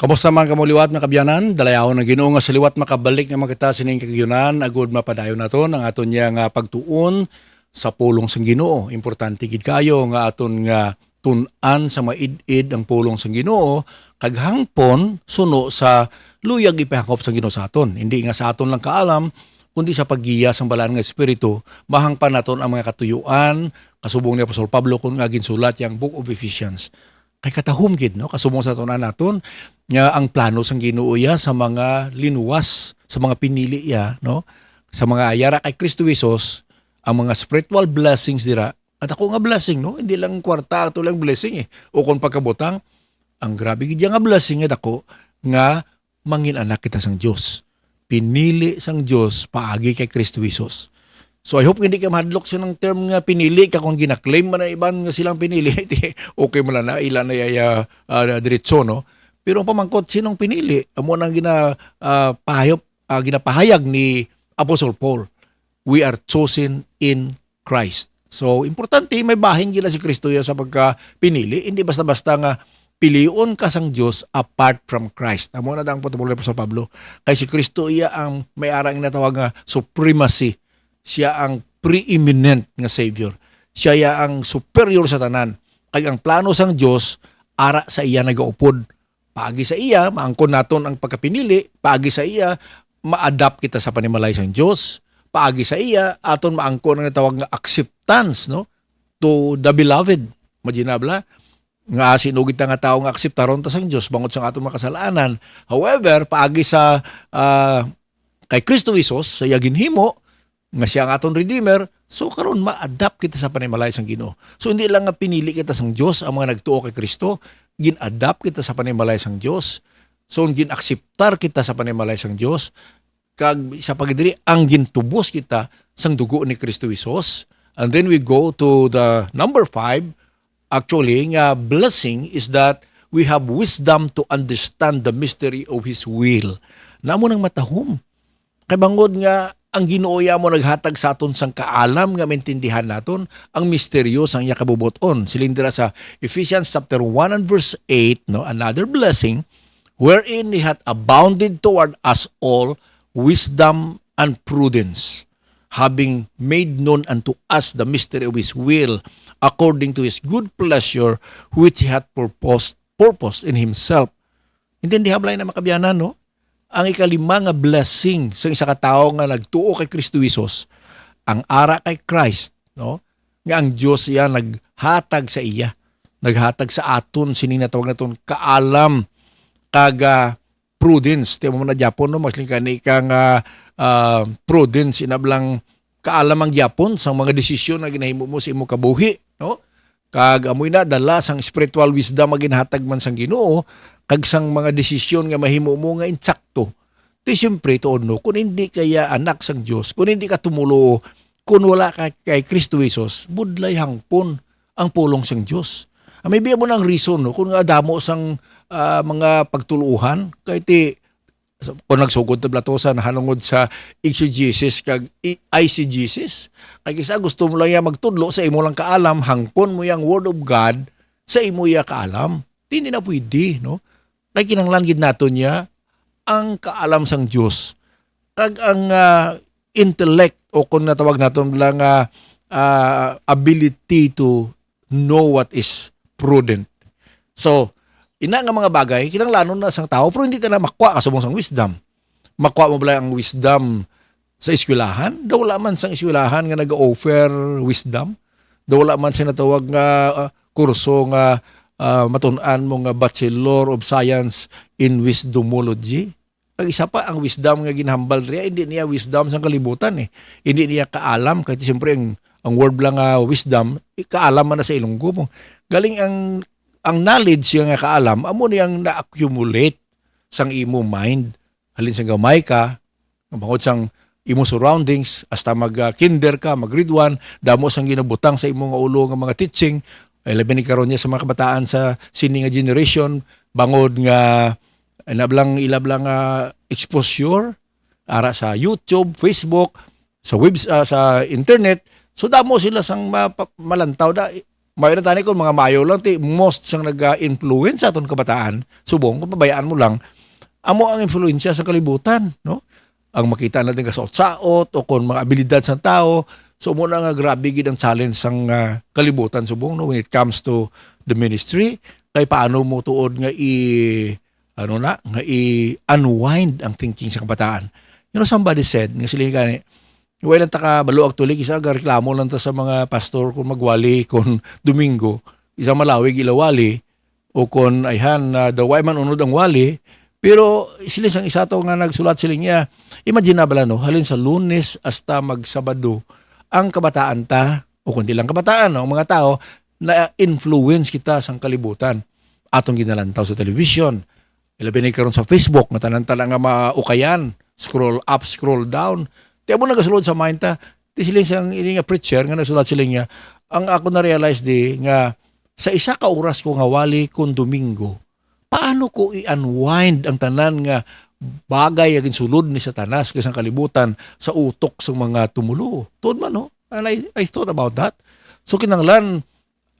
Kamusta man kamuliwat nga kabyanan, dalayaw ng Ginoo nga sa liwat makabalik nga makita sining kagyunan agud mapadayon naton ang aton niya nga pagtuon sa pulong sang Ginoo. Importante gid kayo nga aton nga tun-an sa maid-id ang pulong sang Ginoo kag hangpon suno sa luyag ipahakop sang Ginoo sa aton. Hindi nga sa aton lang kaalam kundi sa paggiya sang balaan nga espiritu mahangpan naton ang mga katuyuan kasubong ni Apostol Pablo kun nga ginsulat yang Book of Ephesians. Kay katahom gid no kasubong sa tunan naton nga ang plano sang Ginoo ya sa mga linuwas, sa mga pinili ya no, sa mga yara kay Kristo Jesus, ang mga spiritual blessings dira. At ako nga blessing no, hindi lang kwarta ato lang blessing o kon pagkabutang ang grabe gid nga blessing nga dako nga mangin-anak kita sang Dios. Pinili sang Dios paagi kay Kristo Jesus. So I hope hindi ka mahadlok sa ng term nga pinili ka kung gina-claim man na iban nga silang pinili. Okay mo lang na ilan na yaya diretso no. Pero ang pamangkot sinong pinili? Amo nang ginapahayag ni Apostle Paul. We are chosen in Christ. So importante may bahin gila si Kristo ya sa pagka-pinili. Hindi basta-basta nga piliun ka sang Dios apart from Christ. Amo na dang putubol ni Apostle Pablo. Kay si Kristo iya ang may arang natawag nga supremacy. Siya ang preeminent nga Savior. Siya ya ang superior sa tanan. Kay ang plano sang Dios ara sa iya nagaupod. Paagi sa iya, maangkon naton ang pagkapinili. Paagi sa iya, ma-adapt kita sa panimalay sang Dios. Paagi sa iya, aton maangkon ang natawag nga acceptance no to the beloved. Maginabla nga sinugid ta nga tawo nga akseptaron ta sang Dios bangod sang atong makasalanan. However, paagi sa kay Kristo Jesus sa iya ginhimo nga siya ang aton redeemer, so karon ma-adapt kita sa panimalay sang Ginoo. So hindi lang nga pinili kita sang Dios ang mga nagtuo kay Kristo, gin-adapt kita sa panimalay sang Dios. So gin-akseptar kita sa panimalay sang Dios kag sa pagdiri ang gintubos kita sang dugo ni Kristo Jesus. And then we go to the number 5. Actually, nga blessing is that we have wisdom to understand the mystery of His will. Namo nang matahom. Kay bangod nga ang Ginoo mo naghatag sa aton sang kaalam nga maintindihan naton ang misteryo sang iya kabubuton. Silindira sa Ephesians chapter 1 and verse 8, no, another blessing wherein He hath abounded toward us all wisdom and prudence, having made known unto us the mystery of His will, according to His good pleasure, which He hath purposed in Himself. Intindihan lang na makabyanan, no? Ang ikalima nga blessing sa isa ka tawo nga nagtuo kay Kristo Jesus, ang ara kay Christ, no? Nga ang Dios iya naghatag sa iya, naghatag sa aton sining natawag naton kaalam kag prudence. Tiyo mo na Japon no, mas lingkani kang prudence inablang kaalam ang Japon sa mga desisyon nga ginahimo mo sa imong kabuhi, no? Kag amoy na dala sang spiritual wisdom nga ginhatag man sang Ginoo kag sang mga desisyon nga mahimo mo nga insakto. Di siyempre tuod no, kung hindi kaya anak sang Dios, kung hindi ka tumulo, kung wala ka kay Kristo Jesus, budlay hangpon ang pulong sang Dios. May biya mo ng reason no, kung nga damo sang mga pagtuluhan kay ti kung nagsugod ta blatosan hanungod sa exegesis kag eisegesis, kay kisa gusto mo lang ya magtudlo sa imo lang kaalam, hangpon mo yang word of God sa imo ya kaalam. Hindi na pwede, no? Kay kinahanglan gid naton niya ang kaalam sang Dios. Kag ang intellect o kung natawag naton lang ability to know what is prudent. So, ina nga mga bagay, kinahanglanon na sang tao, pero hindi ta na makwa kasubong sang wisdom. Makwa mo bala ang wisdom sa eskwelahan? Daw wala man sang eskwelahan nga nag-offer wisdom. Daw wala man sa natawag nga kurso nga matun-an mo nga Bachelor of Science in Wisdomology. Ang isa pa, ang wisdom nga ginhambal niya, hindi niya wisdom sa kalibutan eh. Hindi niya kaalam, kasi siyempre ang word lang wisdom, kaalam man na sa ilonggo mo. Galing ang knowledge yung nga kaalam, amo niyang na-accumulate sang imo mind. Halin sa gamay ka, bangod sang imo surroundings, hasta mag-kinder ka, mag-grade 1, damo sang ginabutang sa imo nga ulo nga mga teaching, ay labi ni karon niya sa mga kabataan sa sini nga generation, bangod nga ilablang exposure ara sa YouTube, Facebook, sa web sa internet. So damo sila sang malantaw da Mayroon tani ko mga mayo lang ti most sang nag-influence sa aton kabataan. Subong kung pabayaan mo lang amo ang influensya sa kalibutan, no? Ang makita natin ka saot-saot o kung mga abilidad sa tao. So mo na nga grabe gid ang challenge sang kalibutan subong no when it comes to the ministry kay paano mo tuod nga i-unwind ang thinking sa kabataan. You know, somebody said nga sila gani wala lang taka balo actually isa ga reklamo lang ta sa mga pastor kung magwali kung Domingo isa malawig ilawali o kung ayhan daway man unod ang wali pero sila sang isa to nga nagsulat sila niya imagine na bala no halin sa Lunes hasta magsabado ang kabataan ta o kundi lang kabataan no, ang mga tao na influence kita sang kalibutan atong ginalantaw sa television ilabi na karon sa Facebook nga tanan-tanan nga maukayan scroll up scroll down. Tiyan mo nagasulod sa mind ta, ti sila siyang ini nga preacher nga nagsulat sila niya, ang ako na-realize di nga sa isa ka oras ko nga wali kung Domingo, paano ko i-unwind ang tanan nga bagay agin sulod ni Satanas kasang kalibutan sa utok sa mga tumulo. Tuod man no? And I thought about that. So kinanglan,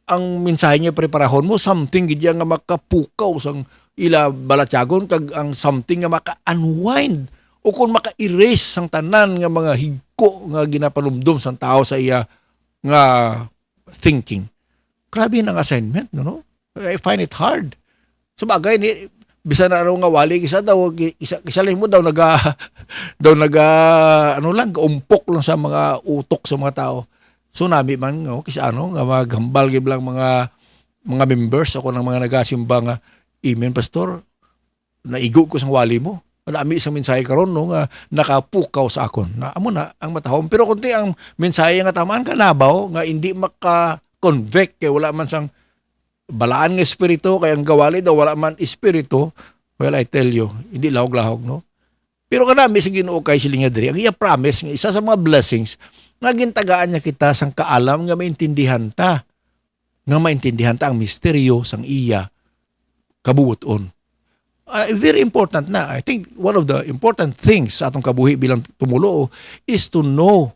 ang mensahe niya preparahon mo, something gidya nga makapukaw sang ila balatyagon kag ang something nga maka-unwind o kung maka-erase sang tanan nga mga higko nga ginapanumdum sang tao sa iya nga thinking. Grabe ang assignment, no? I find it hard. Sabagay ni bisan na nga wali isa lang mo daw ano lang umpok lang sa mga utok sa mga tao. So nami man no kisa nga maghambal gid lang mga members ako ng mga nagasimba nga amen pastor naigo ko sang wali mo. Nami isang mensahe karon no nga nakapukaw sa akon. Na amo na ang matahom pero kunti ang mensahe nga tamaan kanabaw nga hindi maka-convict kay wala man sang balaan nga espiritu kay ang gawali daw wala man espiritu. Well, I tell you, hindi lahog-lahog no. Pero kanami sa Ginoo kay sila nga diri ang iya promise nga isa sa mga blessings nga gintagaan niya kita sang kaalam nga maintindihan ta. Nga maintindihan ta ang misteryo sang iya kabubuton. Very important na. I think one of the important things sa atong kabuhi bilang tumulo is to know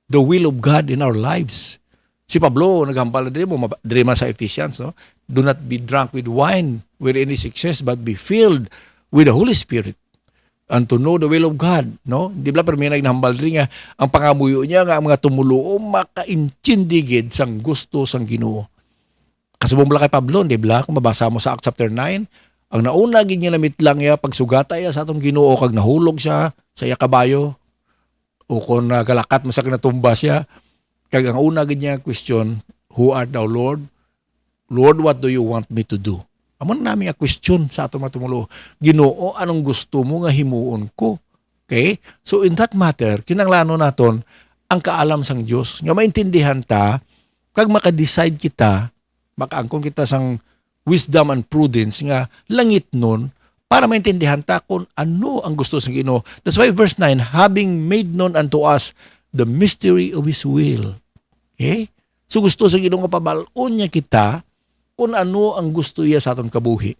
the will of God in our lives. Si Pablo, naghambal na diri man sa Ephesians, no? Do not be drunk with wine wherein is excess, but be filled with the Holy Spirit. And to know the will of God, no? Di ba pero may naghambal diri nga ang pangamuyo niya nga ang mga tumulo makaintindigid sang gusto sang Ginoo. Kasubong bala kay Pablo, di ba? Kung mabasa mo sa Acts chapter 9, ang nauna gid niya namit lang ya pagsugata ya sa atong Ginoo kag nahulog siya sa iya kabayo o kon galakat masak natumba siya kag ang una gid niya question, who art thou Lord? Lord, what do you want me to do? Amon nami a question sa atong matumulo. Ginoo, anong gusto mo nga himuon ko? Okay? So in that matter, kinahanglan naton ang kaalam sang Dios nga maintindihan ta kag maka-decide kita, makaangkon kita sang wisdom and prudence nga langit nun para maintindihan ta kung ano ang gusto sa Ginoo. That's why verse 9, having made known unto us the mystery of His will. Okay? So gusto sa Ginoo nga pabalon niya kita kung ano ang gusto niya sa aton kabuhi.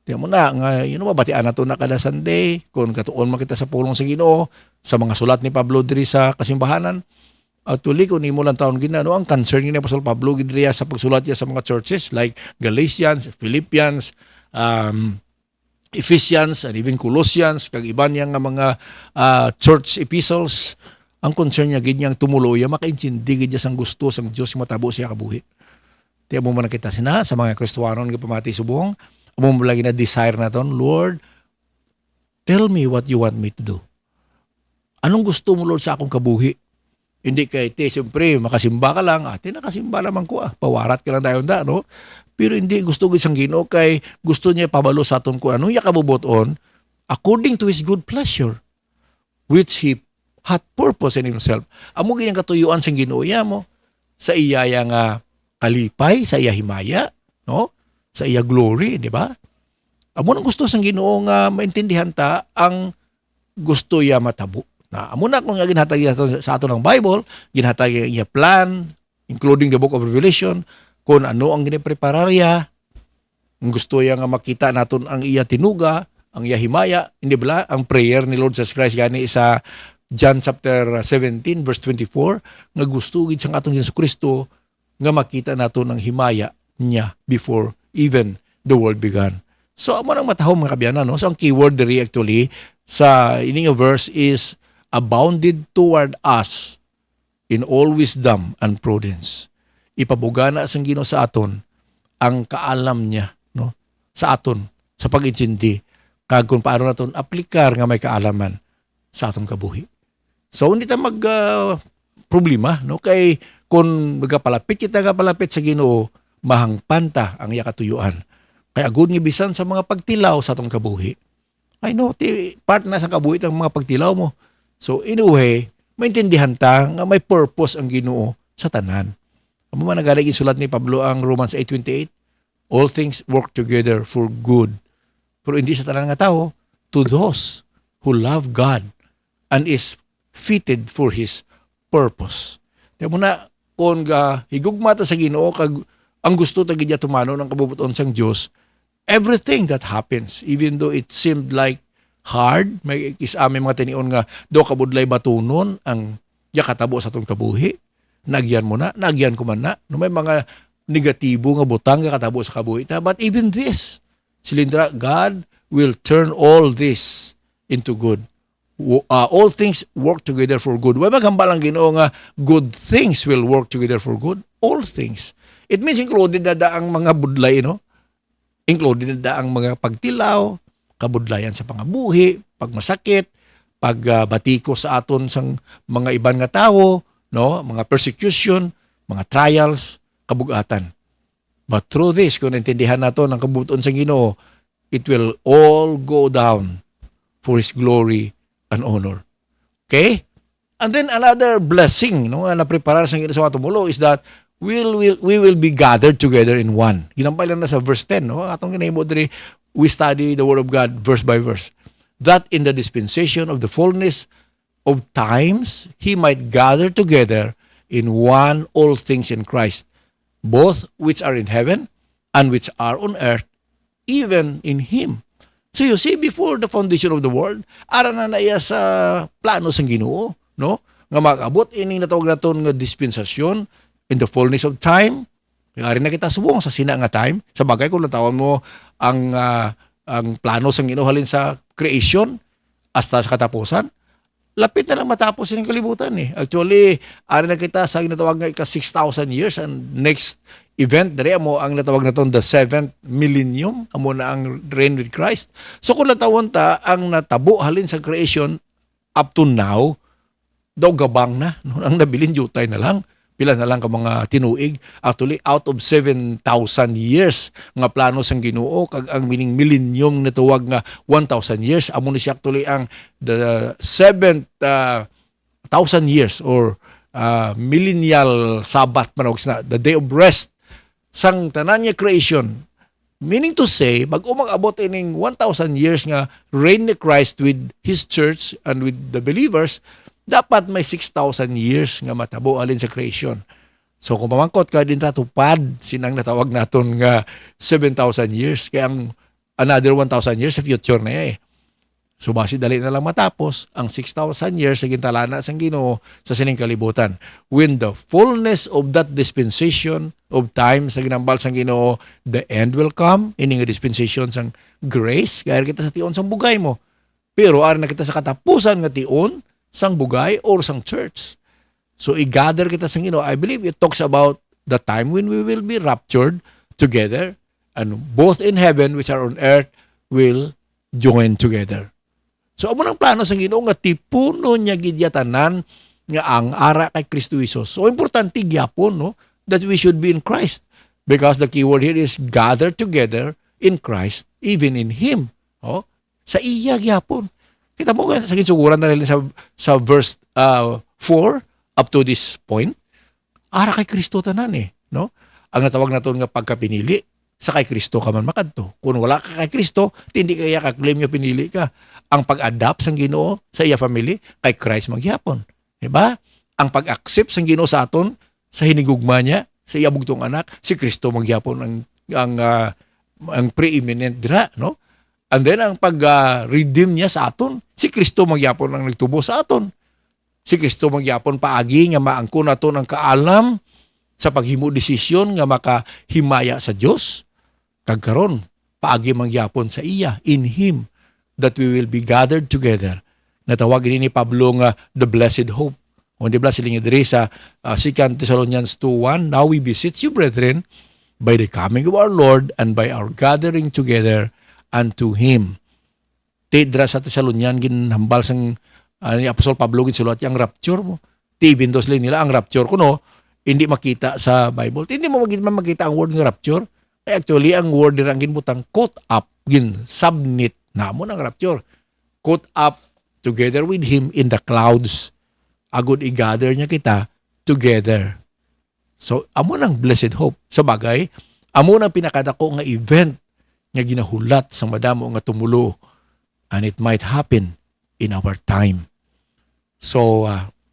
Tiyan mo na, nga, mabatian na ito na kada Sunday, kung katuon man kita sa pulong sa Ginoo, sa mga sulat ni Pablo diri sa kasimbahanan, actually, kung imo lang taon ginano, ang concern ni Apostol Pablo gidriya sa pagsulat niya sa mga churches like Galatians, Philippians, Ephesians, and even Colossians, kag iba niya nga mga church epistles, ang concern niya gid niyang tumulo ya makaintindi gid sang gusto sang Dios matabo siya kabuhi. Tiyan mo man kita sina sa mga Kristiyanon nga pamati subong, amo mo lagi na desire naton, Lord, tell me what you want me to do. Anong gusto mo Lord sa akong kabuhi? Hindi kay siyempre makasimba ka lang, nakasimba naman ko pawarat ka lang tayo na, no? Pero hindi gusto ko isang Ginoo kay gusto niya pabalo sa aton ko anong kabubuton according to His good pleasure which He hath purpose in Himself. Amo ganyang katuyuan sa Ginoo mo sa iya nga kalipay, sa iya himaya, no? Sa iya glory, di ba? Amo nang gusto sang Ginoo nga maintindihan ta ang gusto iya matabo. Na amo na kung ginhatag sa ato ng Bible, ginhatag iya plan, including the book of Revelation, kung ano ang giniprepararya, ang gusto iya nga makita naton ang iya tinuga, ang iya himaya, hindi ba? Ang prayer ni Lord Jesus Christ gani sa John chapter 17 verse 24, nga gusto gid sang atong Hesus Kristo nga makita nato ng himaya niya before even the world began. So amo nang matahom mga kabyanan, no? So ang keyword diri actually sa ining verse is abounded toward us in all wisdom and prudence. Ipabugana sang Ginoo sa aton ang kaalam niya, no? Sa aton sa pag-intindi kag kung paano naton aplikar nga may kaalaman sa aton kabuhi. So hindi ta mag problema, no? Kay kung magapalapit kita sa Ginoo, mahangpanta ang iya katuyuan. Kaya agud nga bisan sa mga pagtilaw sa atong kabuhi. I know, part na sa kabuhi ang mga pagtilaw mo. So in a way, maintindihan ta nga may purpose ang Ginoo sa tanan. Amo man nagalig sulat ni Pablo ang Romans 8:28, all things work together for good. Pero hindi sa tanan nga tao, to those who love God and is fitted for His purpose. Kaya muna, kung higugma ta sa Ginoo, kag ang gusto ta gidya tumano ng kabubuton sang Dios, everything that happens, even though it seemed like hard, may kisame mga tinion nga do kabudlay batunon ang yakatabo sa atong kabuhi. Nagyan mo na, nagyan ko man na. No, may mga negatibo nga butang nga katabo sa kabuhi ta. But even this, silindra, God will turn all this into good. All things work together for good. Why magambal ang Ginoo nga good things will work together for good? All things. It means included na daang mga budlay, no? Included na daang mga pagtilaw, kabudlayan sa pangabuhi, pagmasakit, pagbatiko sa aton sang mga iban nga tawo, no? Mga persecution, mga trials, kabugatan. But through this, kung naintindihan nato ng kabubuton sa Ginoo, it will all go down for His glory and honor. Okay? And then another blessing, no, na preparar sa Ginoo sa tumulo is that we will be gathered together in one. Ginampay lang na sa verse 10, no? Atong ginahimo diri, we study the word of God verse by verse. That in the dispensation of the fullness of times He might gather together in one all things in Christ, both which are in heaven and which are on earth, even in Him. So you see, before the foundation of the world, ara na iya sa plano sang Ginoo, no? Nga mag-abot ining natawag naton nga dispensasyon in the fullness of time. Kaya rin na kita subong sa sina nga time. Sa bagay kung natawan mo ang plano sang Ginoo halin sa creation hasta sa katapusan, lapit na lang matapos yung kalibutan eh. Actually, ari na kita sa ginatawag nga 6,000 years, and next event dere mo ang natawag na ton the 7th millennium, amo na ang reign with Christ. So kung natawon ta ang natabo halin sa creation up to now, daw gabang na, no? Ang nabilin jutay na lang. Pila na lang ka mga tinuig. Actually, out of 7,000 years nga plano sang Ginoo, kag ang meaning millennium na tuwag nga 1,000 years, amo ni siya actually ang the 7,000 years or millennial Sabbath manawag na, the day of rest sang tanan niya creation. Meaning to say, bago mag-abot ining 1,000 years nga reign ni Christ with His church and with the believers, dapat may 6,000 years nga matabo alin sa creation. So kung pamangkot ka din tatupad, sinang natawag naton nga 7,000 years, kaya ang another 1,000 years sa future na eh. So basi dali na lang matapos ang 6,000 years sa gintalana sang Ginoo sa sining kalibutan. When the fullness of that dispensation of time sa ginambal sang Ginoo, the end will come, ining dispensation sang grace, kaya kita sa tion sang bugay mo. Pero ari na kita sa katapusan nga tion sang bugay or sang church. So i-gather kita sang Ginoo. I believe it talks about the time when we will be raptured together, and both in heaven which are on earth will join together. So amo nang plano sang Ginoo nga tipuno niya gidyatanan nga ang ara kay Kristo Jesus. So importante gyapon, no, that we should be in Christ, because the key word here is gather together in Christ, even in Him. Oh, sa iya gyapon. Kita mo sa ginsuguran na rin sa verse 4 up to this point, ara kay Kristo tanan eh, no? Ang natawag naton nga pagkapinili, sa kay Kristo ka man makadto. Kung wala ka kay Kristo, hindi kaya ka-claim nga pinili ka. Ang pag-adapt sang Ginoo sa iya family, kay Christ magyapon. Diba? Ang pag-accept sang Ginoo sa aton, sa hinigugma niya, sa iya bugtong anak, si Kristo magyapon ang preeminent dira, no? And then ang pag-redeem niya sa aton, si Kristo magyapon ang nagtubo sa aton. Si Kristo magyapon paagi nga maangkon naton ang kaalam sa paghimo desisyon nga makahimaya sa Dios. Kag karon paagi mangyapon sa iya in Him that we will be gathered together. Natawag ni Pablo nga the blessed hope. O di ba sila nga diri sa 2 Thessalonians 2:1, now we beseech you, brethren, by the coming of our Lord and by our gathering together unto Him. Tidra sa Thessalonian ginhambal sang ni Apostol Pablo ginsulat yang rapture mo. Ti bindos nila ang rapture kuno hindi makita sa Bible. Hindi mo makita ang word ng rapture. Actually ang word nila ang ginbutang caught up, gin subnit namo ng rapture. Caught up together with Him in the clouds. Agud i-gather niya kita together. So amo nang blessed hope. Sa bagay, amo nang pinakadako nga event nga ginahulat sa madamo nga tumulo, and it might happen in our time. So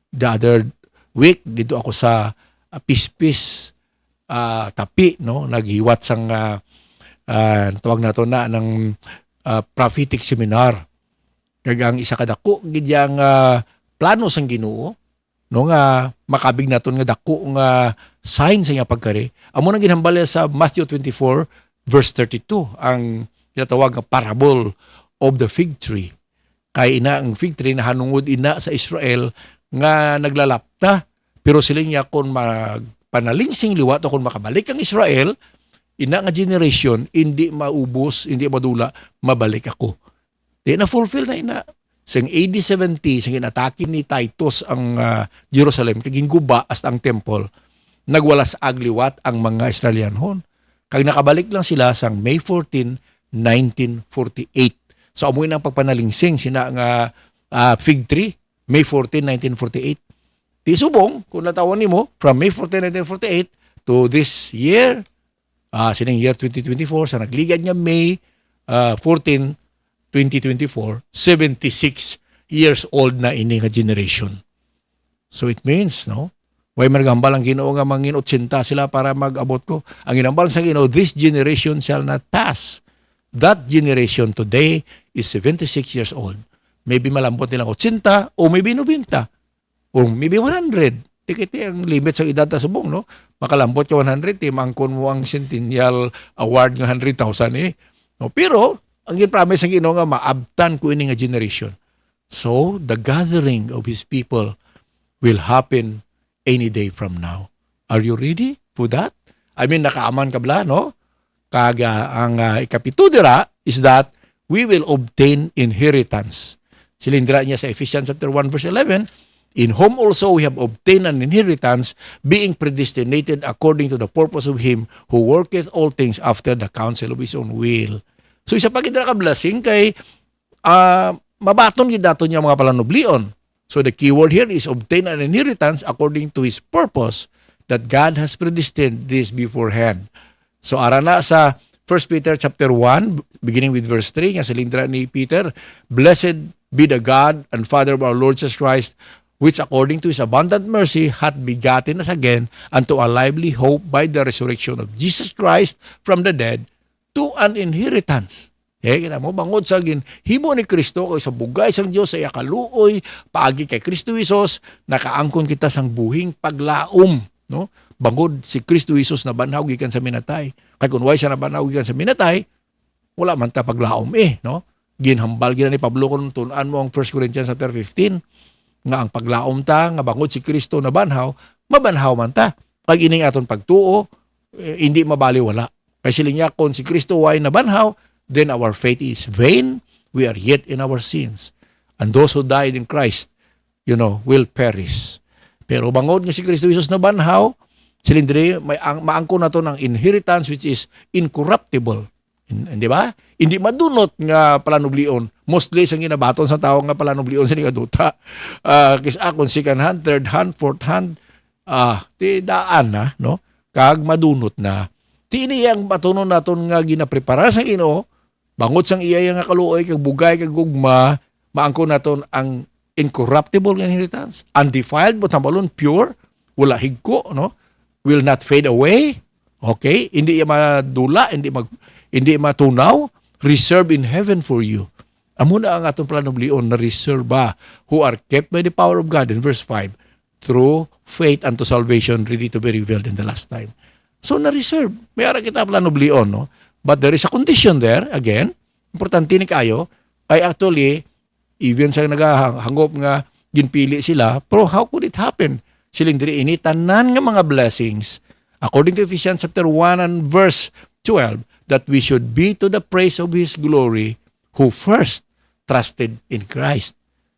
the other week dito ako sa Pispis Tapi, no, naghiwat sang tawag nato na ng prophetic seminar. Kag ang isa kadako gid yang plano sang Ginoo, no, nga makabig naton nga dako nga sign sa iya pagkari. Amo nang ginhambal sa Matthew 24 verse 32 ang tinatawag nga parable of the fig tree. Kay ina ang fig tree na hanungod ina sa Israel nga naglalapta, pero sila niya kung magpanalingsing liwat o kung makabalik ang Israel, ina nga generation hindi maubos, hindi madula, mabalik ako. Di na fulfill na ina. Sang AD 70, sang inatake ni Titus ang Jerusalem, kaging guba as ang temple, nagwalas agliwat ang mga Israelianhon. Kag nakabalik lang sila sang May 14, 1948. So amoy nang pagpanalingsing sina nga fig tree, May 14, 1948. Ti subong, kung natawan nimo, from May 14, 1948 to this year, sining year 2024, sa nagligad nga May 14, 2024, 76 years old na ini nga generation. So it means, no, way maragambal ang Ginoo nga mangin 80 sila para mag-abot ko. Ang ginambal sa Ginoo, this generation shall not pass. That generation today is 76 years old. Maybe malambot nilang 80 o maybe 90 o maybe 100. Tikiti ang limit sa edad sa subong, no? Makalambot ka 100, mangkon mo ang Centennial Award nga 100,000 eh. No, pero ang gin-promise ang Ginoo nga maabtan ko ini nga generation. So the gathering of His people will happen any day from now. Are you ready for that? I mean, nakaaman ka bala, no? Kaga ang ikapito dira is that we will obtain inheritance. Silindra niya sa Ephesians chapter 1 verse 11, in whom also we have obtained an inheritance, being predestinated according to the purpose of Him who worketh all things after the counsel of His own will. So isa pa gid ka blessing kay mabaton gid dato niya mga palanublion. So the keyword here is obtain an inheritance according to His purpose that God has predestined this beforehand. So ara na sa 1 Peter chapter 1 beginning with verse 3 nga silindra ni Peter, blessed be the God and Father of our Lord Jesus Christ, which according to His abundant mercy hath begotten us again unto a lively hope by the resurrection of Jesus Christ from the dead to an inheritance. Kita mo, bangod sa himo ni Kristo kay sa bugay sang Dios sa iya kaluoy, paagi kay Kristo Jesus, nakaangkon kita sang buhing paglaom, no? Bangod si Kristo Jesus na banhaw gikan sa minatay. Kay kun way siya na banhaw gikan sa minatay, wala man ta paglaom no? Ginhambal gina ni Pablo kun tun-an mo ang 1 Corinthians chapter 15 nga ang paglaom ta nga bangod si Kristo na banhaw, mabanhaw man ta. Pag ining aton pagtuo, hindi mabaliwala. Kay siling kon si Kristo way na banhaw, then our faith is vain, we are yet in our sins. And those who died in Christ, will perish. Pero bangod nga si Kristo Jesus na banhaw, silindri, maangko na to ng inheritance which is incorruptible. Di ba? Hindi madunot nga palanublion. Mostly sang ginabaton sa tao nga palanublion sa duta. Kisa kung second hand, third hand, fourth hand, ti daan na, no? Kag madunot na. Ti ini yang batunon naton nga ginaprepara sa Ginoo, bangod sang iya nga kaluoy kag bugay kag gugma, maangko naton ang incorruptible nga inheritance, undefiled but tambalon pure, wala higko, no? Will not fade away. Okay? Hindi madula, hindi matunaw, reserved in heaven for you. Amo na ang atong planublion na reserve ba who are kept by the power of God in verse 5 through faith unto salvation ready to be revealed in the last time. So na-reserve. May ara kita plano blion, no? But there is a condition there, again, importante ni kayo, kay actually, even sa nagahangop nga ginpili sila, pero how could it happen? Siling diri ini tanan nga mga blessings, according to Ephesians chapter 1 and verse 12, that we should be to the praise of His glory who first trusted in Christ.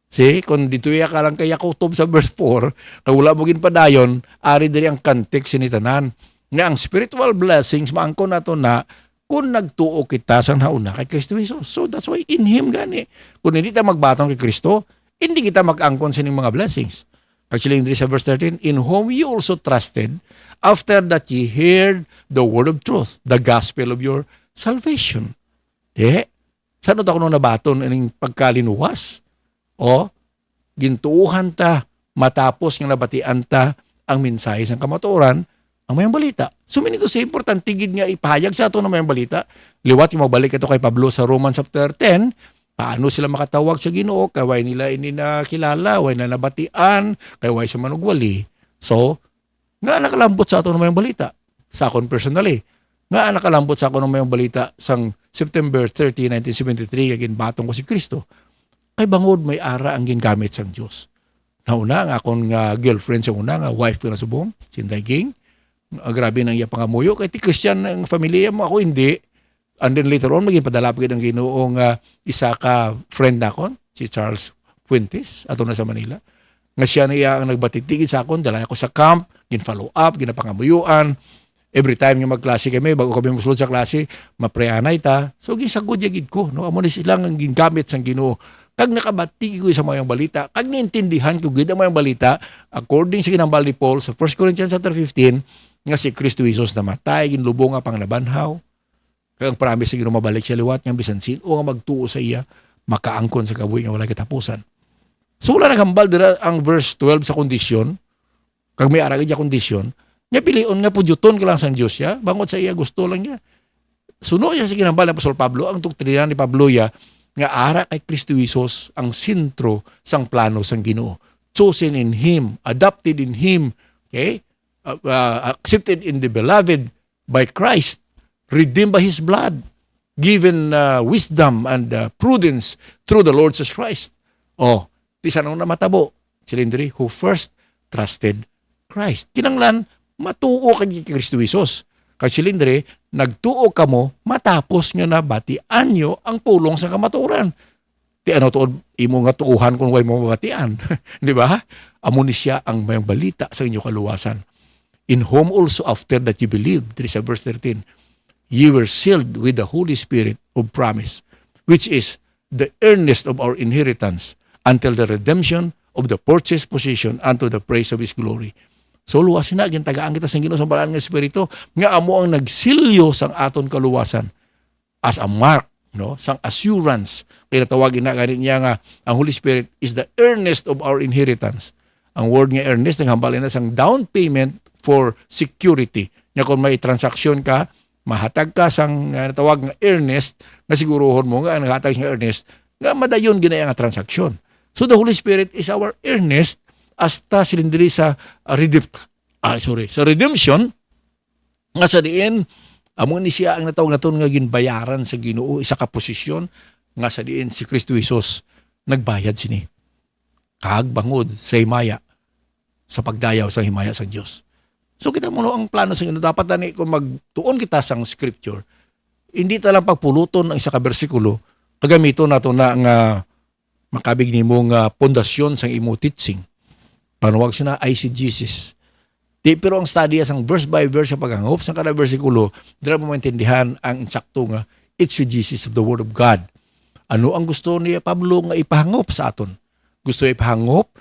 See, kung dito ka lang kaya kutob sa verse 4, kung wala mo ginpadayon, ari diri ang context ni tanan. Nga ang spiritual blessings, maangkon nato na kung nagtuo kita sa nauna kay Kristo Jesus. So that's why in Him gani. Kung hindi ta magbatong kay Kristo, hindi kita mag-angkon sa inyong mga blessings. Actually, in sa verse 13, in whom you also trusted, after that ye heard the word of truth, the gospel of your salvation. Saan ito ako nung nabaton ng pagkalinuwas? O, gintuuhan ta, matapos nga nabatian ta ang mensahe sa kamatuoran, ang mayang balita. So, minito sa important, tigid nga ipahayag sa ito ng mayang balita. Liwat yung mabalik ito kay Pablo sa Romans chapter 10, paano sila makatawag sa Ginoo, kay way nila ini nakilala, way na nabatian, kay way sa manugwali. So, nga nakalambot sa ito ng mayang balita. Sa akon personally, nga nakalambot sa ako ng mayang balita sang September 30, 1973, agin batong ko si Kristo. Kay bangod may ara ang gingamit sang Diyos. Nauna nga akong girlfriend sa una, nga wife ko na subong, Sinday Ging. Grabe nang iya pangamuyo. Kay ti Christian ang familia mo, ako hindi. And then later on, maging padala pa ang Ginoong isa ka friend na kon, si Charles Fuentes, ato na sa Manila. Nga siya na iya ang nagbatitigid sa akon, dala ako sa camp, gin-follow up, ginapangamuyuan. Every time nga magklase kami, bago kami musulod sa klase, mapreanay ta. So, gisagod yagid ko. No? Amo na silang ang gingamit sang Ginoo. Kag nakabatigi ko sa mayang balita, kag naintindihan ko gid ang mayang balita, according sa ginambal ni Paul sa 1 Corinthians chapter 15, nga si Kristo Jesus namatay, ginlubong nga panglabanhaw. Kaya ang promise sa Ginoo mabalik siya liwat, nga bisan sino nga magtuo sa iya, makaangkon sa kabuhi nga wala katapusan. So wala naghambal dira ang verse 12 sa kondisyon, kag may ara gid kondisyon, nga pilion nga pudyuton ka lang sa Dios ya, bangod sa iya gusto lang niya. Suno siya sa ginambal ni Apostol Pablo, ang doktrina ni Pablo ya, nga ara kay Kristo Jesus ang sentro sang plano sang Ginoo. Chosen in Him, adopted in Him, okay? Accepted in the beloved by Christ, redeemed by His blood, given wisdom and prudence through the Lord Jesus Christ. Oh, di sana na matabo, silindri, who first trusted Christ. Kinanglan, matuo kay Kristo Jesus. Kasi silindri, nagtuo ka mo, matapos nyo na batian nyo ang pulong sa kamatuoran. Di ano tuod, imo nga tuuhan kung way mo mabatian. Di ba? Amo ni siya ang mayang balita sa inyo kaluwasan. In whom also after that you believed, there is a verse 13, ye were sealed with the Holy Spirit of promise, which is the earnest of our inheritance until the redemption of the purchased possession unto the praise of His glory. So luwasin na, gintagaan kita sa Ginoo sa balaan ng Espiritu, nga amo ang nagsilyo sang aton kaluwasan as a mark, no, sang assurance. Kaya natawagin na ganit niya nga, ang Holy Spirit is the earnest of our inheritance. Ang word nga earnest, nanghambalin na sang down payment for security. Nga kung may transaksyon ka, mahatag ka sang natawag nga earnest, nga sigurohon mo nga, naghatag nga earnest, nga madayon ginaya nga transaksyon. So the Holy Spirit is our earnest hasta silindiri sa sa redemption, nga sa diin, amo ni siya ang natawag naton nga ginbayaran sa Ginoo, isa ka posisyon, nga sa diin si Kristo Jesus nagbayad sini. Kag bangod sa himaya, sa pagdayaw sa himaya sa Dios. So kita mo ang plano sa Ginoo, dapat ani kung magtuon kita sang scripture, hindi ta lang pagpuluton ang isa ka bersikulo, kagamiton nato na nga makabig nimo nga pundasyon sang imo teaching. Panuwag siya na ICGCs. Di, pero ang study sang verse by verse sa paghangop sa kada bersikulo, dira mo maintindihan ang insakto nga exegesis of the Word of God. Ano ang gusto ni Pablo nga ipahangop sa aton? Gusto ipahangop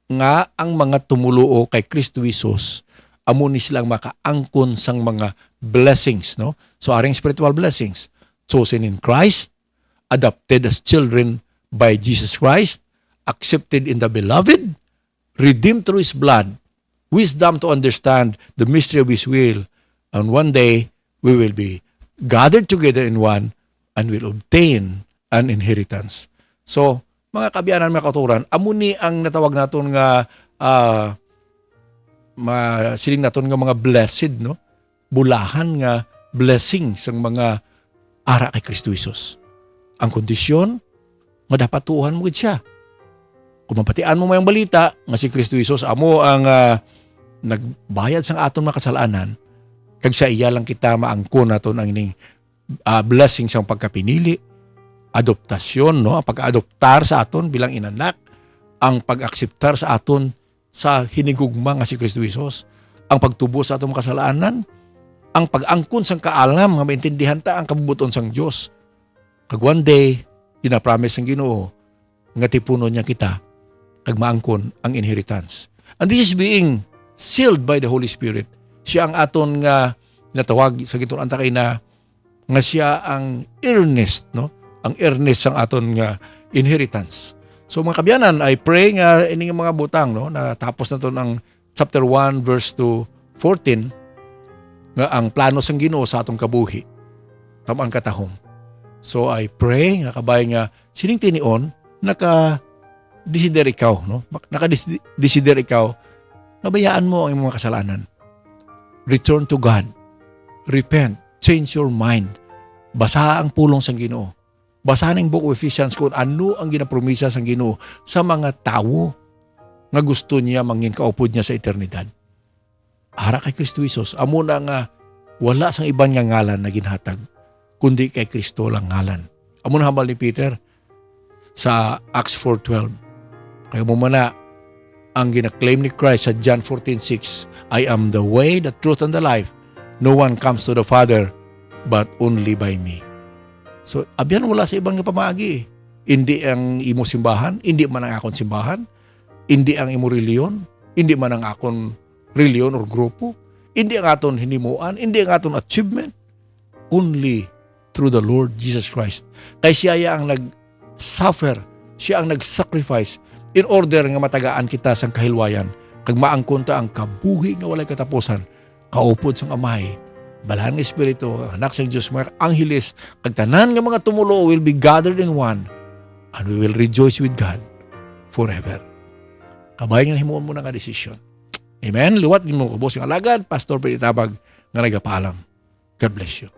nga ang mga tumuluo kay Kristo Jesus, amo ni silang makaangkon sang mga blessings, no? So aring spiritual blessings, chosen in Christ, adopted as children by Jesus Christ, accepted in the beloved, redeemed through His blood, wisdom to understand the mystery of His will, and one day we will be gathered together in one and will obtain an inheritance. So, mga kabiyanan, mga kauturan, amo ni ang natawag naton nga siling naton nga mga blessed, no? Bulahan nga blessing sang mga ara kay Kristo Jesus. Ang kondisyon nga dapat tuuhan mo gid siya. Kung mapatian mo mayang balita nga si Kristo Jesus amo ang nagbayad sang aton mga kasalanan, kag sa iya lang kita maangkon naton ang ining blessing sang pagkapinili, adoptasyon, no? Ang pag-adoptar sa aton bilang inanak, ang pag-akseptar sa aton sa hinigugma nga si Kristo Jesus, ang pagtubo sa atong kasalanan, ang pag-angkon sang kaalam nga maintindihan ta ang kabubuton sang Dios. Kag one day, ginapromise ng Ginoo nga tipunon niya kita kag maangkon ang inheritance. And this is being sealed by the Holy Spirit. Siya ang aton nga natawag sa gitun kay na nga siya ang earnest, no? Ang earnest sang aton nga inheritance. So mga kabyanan, I pray nga ining mga butang, no, natapos na to ang chapter 1 verse 14 nga ang plano sang Ginoo sa atong kabuhi tamang katahom. So I pray nga kabay nga sining tinion naka-desider ikaw, no? Naka-desider ikaw nga bayaan mo ang imong mga kasalanan. Return to God. Repent. Change your mind. Basa ang pulong sang Ginoo. Basa ng book of Ephesians kung ano ang ginapromisa sang Ginoo sa mga tawo nga gusto niya mangin kaupod niya sa eternidad. Ara kay Kristo Jesus, amo na nga wala sang ibang nga ngalan na ginhatag, kundi kay Kristo lang ngalan. Amo na hambal ni Peter sa Acts 4:12. Kaya mo mana ang ginaklaim ni Christ sa John 14:6, I am the way, the truth, and the life. No one comes to the Father but only by me. So, abyan wala sa ibang nga pamaagi. Hindi ang imo simbahan, hindi man ang akon simbahan, hindi ang imo reliyon, hindi man ang akon reliyon or grupo, hindi ang aton hinimuan, hindi ang aton achievement, only through the Lord Jesus Christ. Kay siya ang nag-suffer, siya ang nag-sacrifice in order nga matagaan kita sang kahilwayan, kag maangkon ta ang kabuhi nga walay katapusan, kaupod sang Amay, balahan ng Espiritu, anak sang Diyos, mga angheles, kag tanan nga mga tumulo will be gathered in one, and we will rejoice with God forever. Kabay nga himuon mo na nga desisyon. Amen. Luwat mo ko boss yung alagad, Pastor Pilitabag nga nagapaalam. God bless you.